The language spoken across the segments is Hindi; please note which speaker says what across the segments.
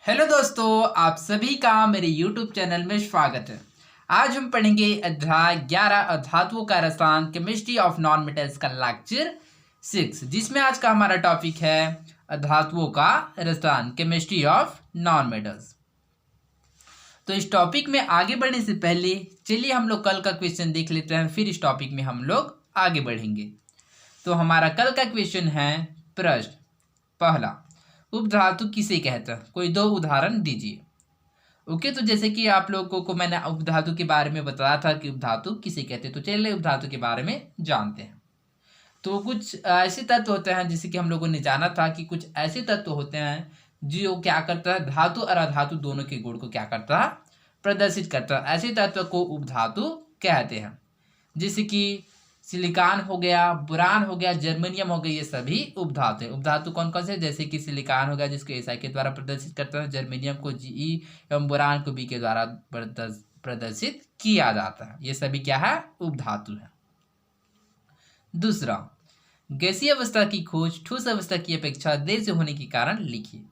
Speaker 1: हेलो दोस्तों, आप सभी का मेरे YouTube चैनल में स्वागत है। आज हम पढ़ेंगे अध्याय 11 धातुओं का रसायन केमिस्ट्री ऑफ नॉन मेटल्स का लेक्चर 6, जिसमें आज का हमारा टॉपिक है धातुओं का रसायन केमिस्ट्री ऑफ नॉन मेटल्स। तो इस टॉपिक में आगे बढ़ने से पहले चलिए हम लोग कल का क्वेश्चन देख लेते हैं, फिर इस टॉपिक में हम लोग आगे बढ़ेंगे। तो हमारा कल का क्वेश्चन है प्रश्न पहला, उपधातु किसे कहता है? कोई दो उदाहरण दीजिए। ओके, तो जैसे कि आप लोगों को मैंने उपधातु के बारे में बताया था कि उपधातु किसे कहते हैं, तो चलिए उपधातु के बारे में जानते हैं। तो कुछ ऐसे तत्व होते हैं, जैसे कि हम लोगों ने जाना था कि कुछ ऐसे तत्व होते हैं जो क्या करता है, धातु और अधातु दोनों के गुण को क्या करता है, प्रदर्शित करता है। ऐसे तत्व को उपधातु कहते हैं, जैसे कि सिलिकॉन हो गया, बोरान हो गया, जर्मेनियम हो गया, ये सभी उपधातु हैं। उपधातु कौन कौन से? जैसे कि सिलिकॉन हो गया जिसको एसआई के द्वारा प्रदर्शित करता है, जर्मेनियम को जीई एवं बोरान को बी के द्वारा प्रदर्शित किया जाता है। ये सभी क्या है? उपधातु है। दूसरा, गैसीय अवस्था की खोज ठोस अवस्था की अपेक्षा देर से होने के कारण लिखिए।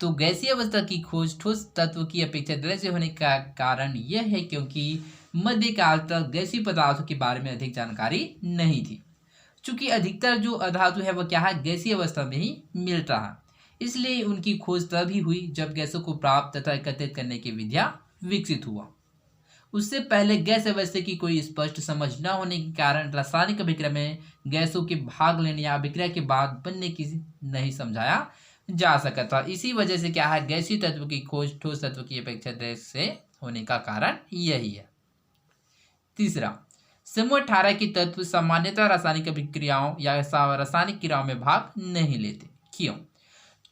Speaker 1: तो गैसीय अवस्था की खोज ठोस तत्व की अपेक्षा देर से होने का कारण यह है क्योंकि मध्यकाल तक गैसीय पदार्थों के बारे में अधिक जानकारी नहीं थी। चूंकि अधिकतर जो अधातु है वह क्या है, गैसीय अवस्था में ही मिलता है, इसलिए उनकी खोज तभी हुई जब गैसों को प्राप्त तथा एकत्रित करने की विधियां विकसित हुआ। उससे पहले गैस अवस्था की कोई स्पष्ट समझ न होने के कारण रासायनिक अभिक्रिया में गैसों के भाग लेने या अभिक्रिया के बाद बनने की नहीं समझाया जा सका था। इसी वजह से क्या है, गैसीय तत्व की खोज ठोस तत्व की अपेक्षा देर से होने का कारण यही है। तीसरा, समूह 18 के तत्व सामान्यतः रासायनिक अभिक्रियाओं या रासायनिक क्रियाओं में भाग नहीं लेते। क्यों?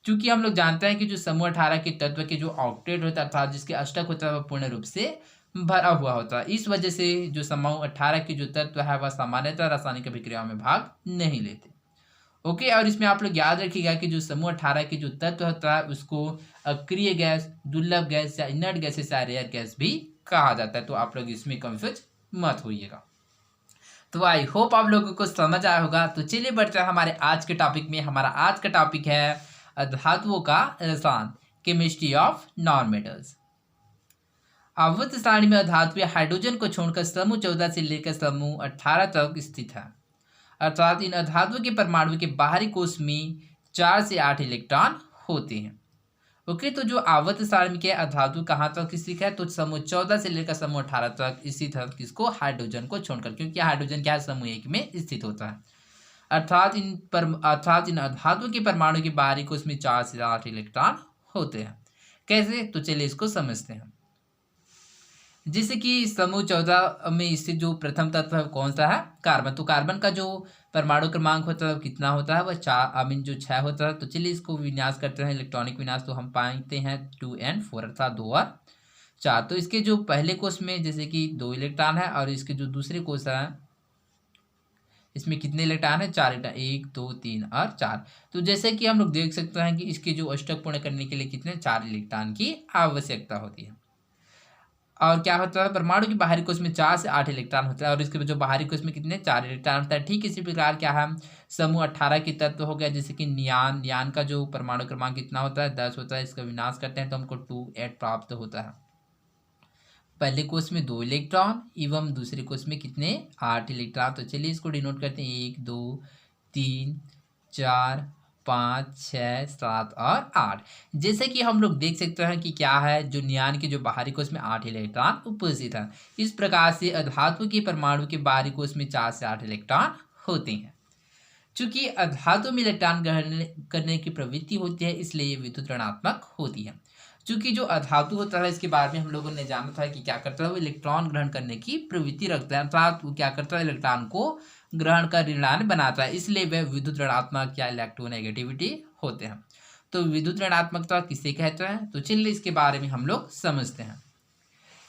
Speaker 1: क्योंकि हम लोग जानते हैं कि जो समूह 18 के तत्व के जो ऑक्टेट होता है अर्थात जिसके अष्टक होता है वह पूर्ण रूप से भरा हुआ होता है। इस वजह से जो समूह 18 के जो तत्व है वह सामान्यतः रासायनिक अभिक्रियाओं में भाग नहीं लेते। ओके, और इसमें आप लोग याद रखिएगा कि जो समूह 18 के जो तत्व होता है उसको अक्रिय गैस, दुर्लभ गैस या इनर्ट गैसेस या रेयर गैस भी कहा जाता है। तो आप लोग इसमें कंफ्यूज मत होइएगा। तो आई होप आप लोगों को समझ आया होगा। तो चलिए बढ़ते हैं हमारे आज के टॉपिक में। हमारा आज का टॉपिक है धातुओं का रसायन केमिस्ट्री ऑफ नॉन मेटल्स। आवर्त सारणी में धातु या हाइड्रोजन को छोड़कर समूह 14 से लेकर समूह 18 तक स्थित है, अर्थात इन धातुओं के परमाणु के बाहरी कोश में 4 से 8 इलेक्ट्रॉन होते हैं। ओके, तो जो आवर्त सारणी के अधातु कहाँ तक स्थित है, तो समूह 14 से लेकर समूह 18 तक स्थित है, किसको? हाइड्रोजन को छोड़कर, क्योंकि हाइड्रोजन क्या है, समूह 1 में स्थित होता है। अर्थात इन अधातुओं के परमाणु के बाहरी कोश में 4 से 8 इलेक्ट्रॉन होते हैं। कैसे? तो चलिए इसको समझते हैं। जैसे कि समूह 14 में स्थित जो प्रथम तत्व है कौन सा है? कार्बन। तो कार्बन का जो परमाणु क्रमांक होता है कितना होता है? वह 4 जो 6 होता है। तो चलिए इसको विन्यास करते हैं, इलेक्ट्रॉनिक विन्यास। तो हम पाते हैं 2n4 अर्थात 2 और 4। तो इसके जो पहले कोष में जैसे कि 2 इलेक्ट्रॉन है और इसके जो दूसरे कोष है इसमें कितने इलेक्ट्रॉन है? 4 इलेक्ट्रॉन, 1 2 3 और 4। तो जैसे कि हम लोग देख सकते हैं कि इसके जो अष्टक पूर्ण करने के लिए कितने 4 इलेक्ट्रॉन की आवश्यकता होती है। और क्या होता है, परमाणु के बाहरी कोश में 4 से 8 इलेक्ट्रॉन होता है और इसके जो बाहरी कोश में कितने 4 इलेक्ट्रॉन होता है। ठीक इसी प्रकार क्या है, समूह 18 के तत्व हो गया, जैसे कि नियान का जो परमाणु क्रमांक कितना होता है? 10 होता है। इसका विनाश करते हैं तो हमको 2 8 प्राप्त होता है। पहले कोश में 2 इलेक्ट्रॉन एवं दूसरे कोश में कितने 8 इलेक्ट्रॉन। तो चलिए इसको डिनोट करते हैं 1 2 3 4 5 6 7 और 8। जैसे कि हम लोग देख सकते हैं कि क्या है, जो नियान के जो बाहरी कोश में 8 इलेक्ट्रॉन उपस्थित है। इस प्रकार से अधातु के परमाणु के बाहरी कोश में 4 से 8 इलेक्ट्रॉन होते हैं। चूंकि अधातु में इलेक्ट्रॉन ग्रहण करने की प्रवृत्ति होती है, इसलिए ये विद्युत ऋणात्मक होती है। चूंकि जो अधातु होता है इसके बारे में हम लोगों ने जाना था कि क्या करता है, वो इलेक्ट्रॉन ग्रहण करने की प्रवृत्ति रखता है, अर्थात वो क्या करता है, इलेक्ट्रॉन को ग्रहण कर ऋणायन बनाता है, इसलिए वह विद्युत ऋणात्मक या इलेक्ट्रोनेगेटिविटी होते हैं। तो विद्युत ऋणात्मकता किसे कहते हैं? तो चलिए इसके बारे में हम लोग समझते हैं।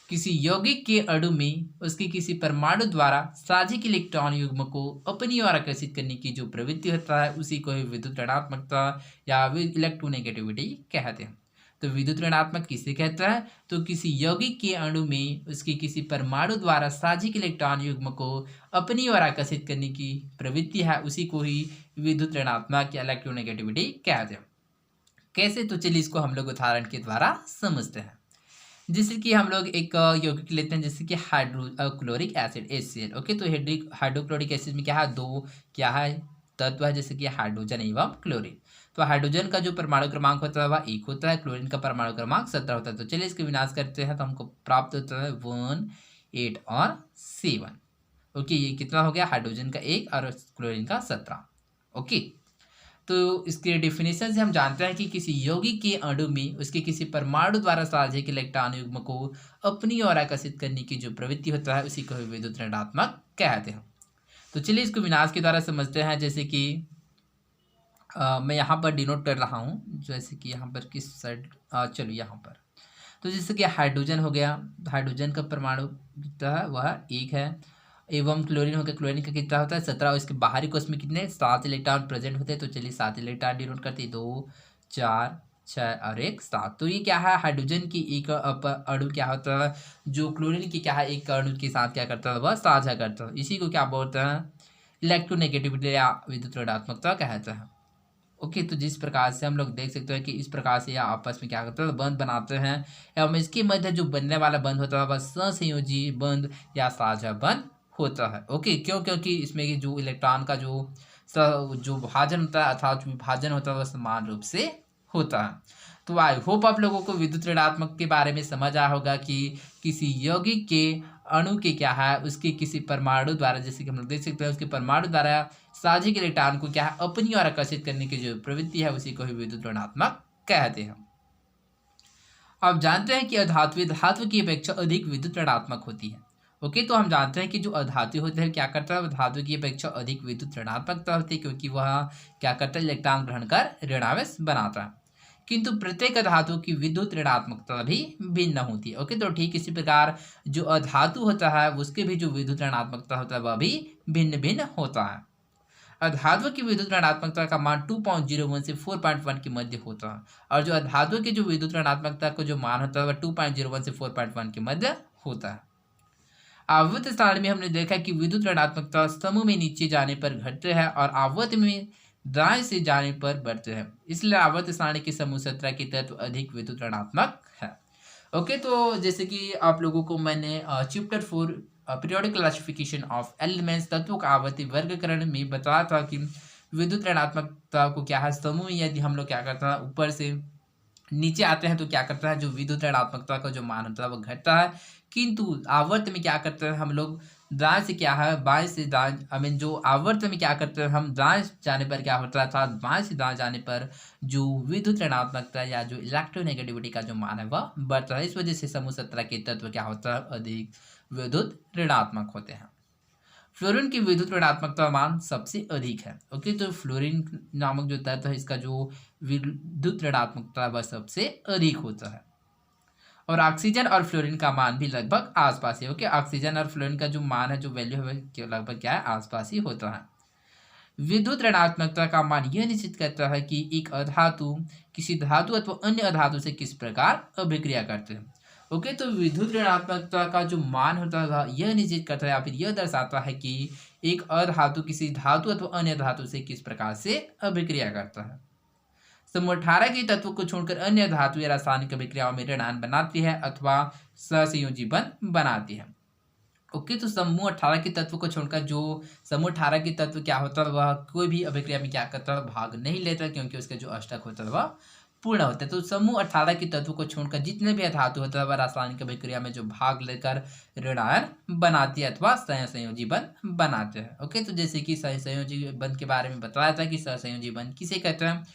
Speaker 1: किसी यौगिक के अणु में उसके किसी परमाणु द्वारा साझिक इलेक्ट्रॉन युग्म को अपनी ओर आकर्षित करने की जो प्रवृत्ति होता है उसी को ही विद्युत ऋणात्मकता या इलेक्ट्रोनेगेटिविटी कहते हैं। तो विद्युत ऋणात्मक किसे कहता है? तो किसी यौगिक के अणु में उसके किसी परमाणु द्वारा साझिक इलेक्ट्रॉन युग्म को अपनी ओर आकर्षित करने की प्रवृत्ति है, उसी को ही विद्युत ऋणात्मक या इलेक्ट्रोनेगेटिविटी कहते हैं। कैसे, तो चलिए इसको हम लोग उदाहरण के द्वारा समझते हैं। जैसे कि हम लोग एक यौगिक लेते हैं, जैसे कि हाइड्रोक्लोरिक एसिड HCl। ओके, तो हाइड्रोक्लोरिक एसिड में क्या है, दो क्या है तत्व है, जैसे कि हाइड्रोजन एवं क्लोरीन। तो हाइड्रोजन का जो परमाणु क्रमांक होता है वह 1 होता है, क्लोरीन का परमाणु क्रमांक 17 होता है। तो चलिए इसके विनाश करते हैं, तो हमको प्राप्त होता है 1, 8 और 7। ओके, ये कितना हो गया, हाइड्रोजन का 1 और क्लोरीन का 17। ओके, तो इसके डेफिनेशन से हम जानते हैं कि किसी यौगिक के अणु में उसके किसी परमाणु द्वारा साझे इलेक्ट्रॉन युग्म को अपनी ओर आकर्षित करने की जो प्रवृत्ति होता है उसी को विद्युत ऋणात्मक कहते हैं। तो चलिए इसको विनाश के द्वारा समझते हैं। जैसे कि मैं यहाँ पर डिनोट कर रहा हूँ, जैसे कि यहाँ पर किस साइड, चलो यहाँ पर। तो जैसे कि हाइड्रोजन हो गया, हाइड्रोजन का परमाणु कितना है, वह 1 है, एवं क्लोरीन हो गया, क्लोरीन का कितना होता है 17, और इसके बाहरी कोश में कितने 7 इलेक्ट्रॉन प्रेजेंट होते हैं। तो चलिए 7 इलेक्ट्रॉन डिनोट करते हैं, 2, 4, 6 और 1, 7। तो ये क्या है, हाइड्रोजन की एक अणु क्या होता है, जो क्लोरीन की क्या है एक अणु के साथ क्या करता है, वह साझा करता है। इसी को क्या बोलते हैं, इलेक्ट्रोनेगेटिविटी या विद्युत ऋणात्मकता कहते हैं। ओके, तो जिस प्रकार से हम लोग देख सकते हैं कि इस प्रकार से यह आपस में क्या करते हैं, बंध बनाते हैं, एवं इसके मध्य जो बनने वाला बंध होता है वह सहसंयोजी बंध या साझा बंध होता है। ओके, क्यों, क्योंकि इसमें जो इलेक्ट्रॉन का जो भाजन होता है अर्थात विभाजन होता है वह समान रूप से होता है। तो आई होप आप लोगों को विद्युत ऋणात्मक के बारे में समझ आया होगा कि किसी यौगिक के अणु के क्या है, उसके किसी परमाणु द्वारा, जैसे कि हम लोग देख सकते हैं उसके परमाणु द्वारा साझे इलेक्ट्रॉन को क्या है अपनी ओर आकर्षित करने की जो प्रवृत्ति है उसी को ही विद्युत ऋणात्मक कहते हैं। आप जानते हैं कि अधातु धातु की अपेक्षा अधिक विद्युत ऋणात्मक होती है। ओके, तो हम जानते हैं कि जो अधातु होते हैं क्या करता है, धातु की अपेक्षा अधिक विद्युत ऋणात्मकता होती है, क्योंकि वह क्या करता है, इलेक्ट्रॉन ग्रहण कर ऋणावेश बनाता है। किंतु प्रत्येक अधातु की विद्युत ऋणात्मकता भी भिन्न होती है। ओके, तो ठीक इसी प्रकार जो अधातु होता है उसके भी जो विद्युत ऋणात्मकता होता है वह भी भिन्न भिन्न होता है। अधातु की विद्युत ऋणात्मकता का मान 2.01 से 4.1 के मध्य होता है, और जो अधातु की जो विद्युत ऋणात्मकता का जो मान होता है वह 2.01 से 4.1 के मध्य होता है। आवर्त सारणी में हमने देखा कि विद्युत ऋणात्मकता समूह में नीचे जाने पर घटते हैं और आवर्त में दाएं से जाने पर बढ़ते हैं, इसलिए आवर्त सारणी के समूह 17 के तत्व अधिक विद्युत ऋणात्मक है। ओके, तो जैसे कि आप लोगों को मैंने chapter 4 periodic classification of elements तत्वों का आवर्ती वर्गीकरण में बताया था कि विद्युत ऋणात्मकता को क्या है, समूह यदि हम लोग क्या करते हैं ऊपर से नीचे आते हैं तो क्या करता है, जो विद्युत ऋणात्मकता का जो मान होता है वो घटता है, किंतु आवर्त में क्या करते हैं हम लोग दाएं से क्या है बाएं से दाएं, आई मीन जो आवर्त में क्या करते हैं हम दाएं जाने पर क्या होता है, अर्थात बाएं से दाएं जाने पर जो विद्युत ऋणात्मकता या जो इलेक्ट्रोनेगेटिविटी का जो मान है वह बढ़ता है। इस वजह से समूह 17 के तत्व क्या होता है, अधिक विद्युत ऋणात्मक होते हैं। फ्लोरीन की विद्युत ऋणात्मकता मान सबसे अधिक है। ओके, तो फ्लोरीन नामक जो तत्व है इसका जो विद्युत ऋणात्मकता वह सबसे अधिक होता है, और ऑक्सीजन और फ्लोरीन का मान भी लगभग आसपास ही। ओके, ऑक्सीजन और फ्लोरीन का जो मान है, जो वैल्यू है लगभग क्या है, आसपास ही होता है। विद्युत ऋणात्मकता का मान यह निश्चित करता है कि एक अधातु किसी धातु अथवा अन्य अधातु से किस प्रकार अभिक्रिया करते हैं। ओके, तो विद्युत ऋणात्मकता का जो मान होता है यह निश्चित करता है या फिर यह दर्शाता है कि एक अधातु किसी धातु अथवा अन्य धातु से किस प्रकार से अभिक्रिया करता है। समूह 18 के तत्व को छोड़कर अन्य धातु या रासायनिक अभिक्रियाओं में ऋणायन बनाती है अथवा सहसंयोजी बंध बनाती है। ओके, तो समूह 18 के तत्व को छोड़कर जो समूह 18 के तत्व क्या होता है वह कोई भी अभिक्रिया में क्या करता है, भाग नहीं लेता, क्योंकि उसका जो अष्टक होता है वह पूर्ण होता है। तो समूह 18 के तत्व को छोड़कर जितने भी धातु होता है वह रासायनिक अभिक्रिया में जो भाग लेकर ऋणायन बनाती है अथवा सहसंयोजी बंध बनाते हैं। ओके, तो जैसे कि सहसंयोजी बंध के बारे में बताया था कि सहसंयोजी बंध किसे कहते हैं,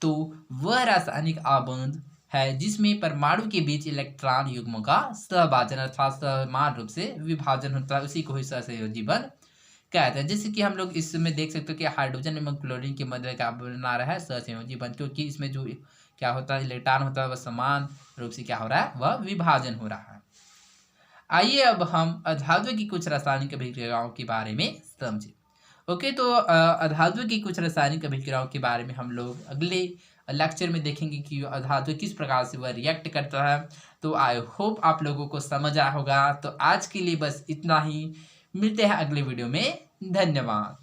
Speaker 1: तो वह रासायनिक आबंध है जिसमें परमाणु के बीच इलेक्ट्रॉन युग्म का सहभाजन अर्थात समान रूप से विभाजन होता है, उसी को ही सहसंयोजी बंध कहते हैं। जैसे कि हम लोग इसमें देख सकते हो कि हाइड्रोजन एवं क्लोरीन के मध्य क्या बना रहा है, सहसंयोजी बंध, क्योंकि इसमें जो क्या होता है इलेक्ट्रॉन होता है वह समान रूप से क्या हो रहा है, वह विभाजन हो रहा है। आइए अब हम अधातु की कुछ रासायनिक अभिक्रियाओं के बारे में समझें। ओके, तो अधातु की कुछ रासायनिक अभिक्रियाओं के बारे में हम लोग अगले लेक्चर में देखेंगे कि अधातु किस प्रकार से वह रिएक्ट करता है। तो आई होप आप लोगों को समझ आया होगा। तो आज के लिए बस इतना ही, मिलते हैं अगले वीडियो में। धन्यवाद।